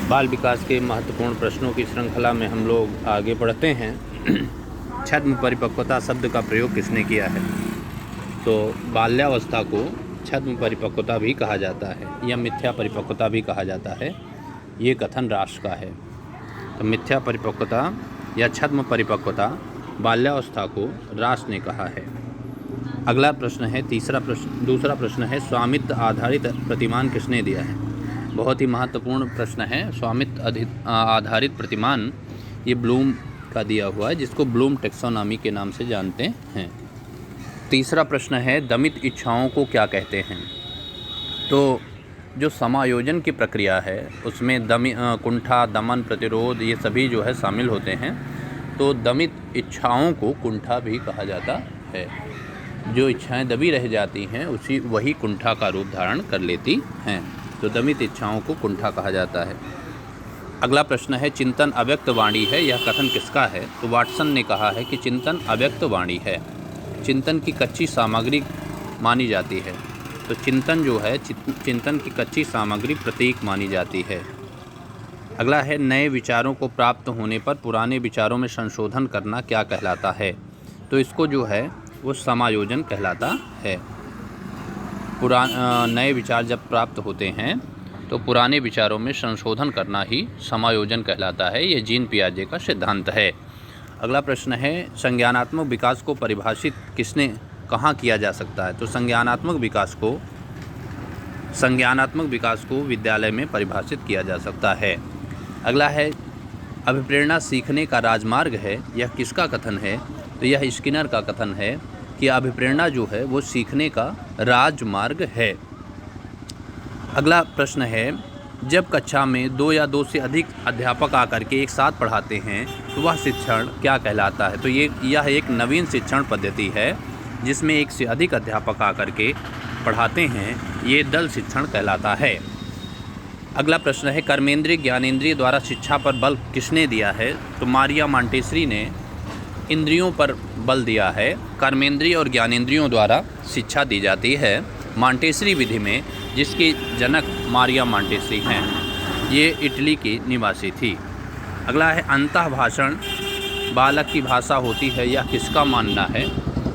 बाल विकास के महत्वपूर्ण प्रश्नों की श्रृंखला में हम लोग आगे बढ़ते हैं। छद्म परिपक्वता शब्द का प्रयोग किसने किया है? तो बाल्यावस्था को छद्म परिपक्वता भी कहा जाता है या मिथ्या परिपक्वता भी कहा जाता है। ये कथन राष्ट्र का है। तो मिथ्या परिपक्वता या छद्म परिपक्वता बाल्यावस्था को राष्ट्र ने कहा है। अगला प्रश्न है दूसरा प्रश्न है, स्वामित्व आधारित प्रतिमान किसने दिया है? बहुत ही महत्वपूर्ण प्रश्न है। स्वामित्व आधारित प्रतिमान ये ब्लूम का दिया हुआ है, जिसको ब्लूम टेक्सोनॉमी के नाम से जानते हैं। तीसरा प्रश्न है, दमित इच्छाओं को क्या कहते हैं? तो जो समायोजन की प्रक्रिया है उसमें कुंठा, दमन, प्रतिरोध ये सभी जो है शामिल होते हैं। तो दमित इच्छाओं को कुंठा भी कहा जाता है। जो इच्छाएं दबी रह जाती हैं वही कुंठा का रूप धारण कर लेती हैं। तो दमित इच्छाओं को कुंठा कहा जाता है। अगला प्रश्न है, चिंतन अव्यक्त वाणी है, यह कथन किसका है? तो वाटसन ने कहा है कि चिंतन अव्यक्त वाणी है, चिंतन की कच्ची सामग्री मानी जाती है। तो चिंतन जो है चिंतन की कच्ची सामग्री प्रतीक मानी जाती है। अगला है, नए विचारों को प्राप्त होने पर पुराने विचारों में संशोधन करना क्या कहलाता है? तो इसको जो है वो समायोजन कहलाता है। नए विचार जब प्राप्त होते हैं तो पुराने विचारों में संशोधन करना ही समायोजन कहलाता है। ये जीन पियाजे का सिद्धांत है। अगला प्रश्न है, संज्ञानात्मक विकास को परिभाषित कहाँ किया जा सकता है? तो संज्ञानात्मक विकास को विद्यालय में परिभाषित किया जा सकता है। अगला है, अभिप्रेरणा सीखने का राजमार्ग है, यह किसका कथन है? तो यह स्किनर का कथन है कि अभिप्रेरणा जो है वो सीखने का राजमार्ग है। अगला प्रश्न है, जब कक्षा में 2 या 2 से अधिक अध्यापक आकर के एक साथ पढ़ाते हैं तो वह शिक्षण क्या कहलाता है? तो यह एक नवीन शिक्षण पद्धति है जिसमें 1 से अधिक अध्यापक आकर के पढ़ाते हैं। ये दल शिक्षण कहलाता है। अगला प्रश्न है, कर्मेंद्रिय ज्ञानेंद्रिय द्वारा शिक्षा पर बल किसने दिया है? तो मारिया मॉन्टेसरी ने इंद्रियों पर बल दिया है। कर्मेंद्रिय और ज्ञानेंद्रियों द्वारा शिक्षा दी जाती है मॉन्टेसरी विधि में, जिसकी जनक मारिया मॉन्टेसरी हैं। ये इटली की निवासी थी। अगला है, अंतः भाषण बालक की भाषा होती है, यह किसका मानना है?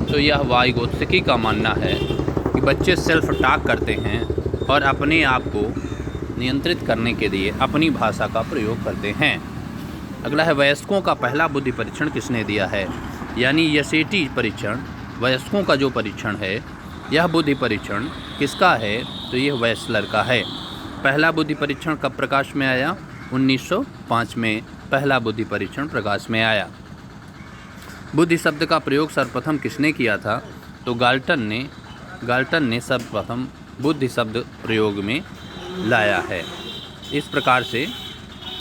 तो यह वाइगोत्स्की का मानना है कि बच्चे सेल्फ टॉक करते हैं और अपने आप को नियंत्रित करने के लिए अपनी भाषा का प्रयोग करते हैं। अगला है, वयस्कों का पहला बुद्धि परीक्षण किसने दिया है? यानी यसेटी परीक्षण, वयस्कों का जो परीक्षण है, यह बुद्धि परीक्षण किसका है? तो यह वेस्लर का है। पहला बुद्धि परीक्षण कब प्रकाश में आया? 1905 में पहला बुद्धि परीक्षण प्रकाश में आया। बुद्धि शब्द का प्रयोग सर्वप्रथम किसने किया था? तो गाल्टन ने सर्वप्रथम बुद्धि शब्द प्रयोग में लाया है। इस प्रकार से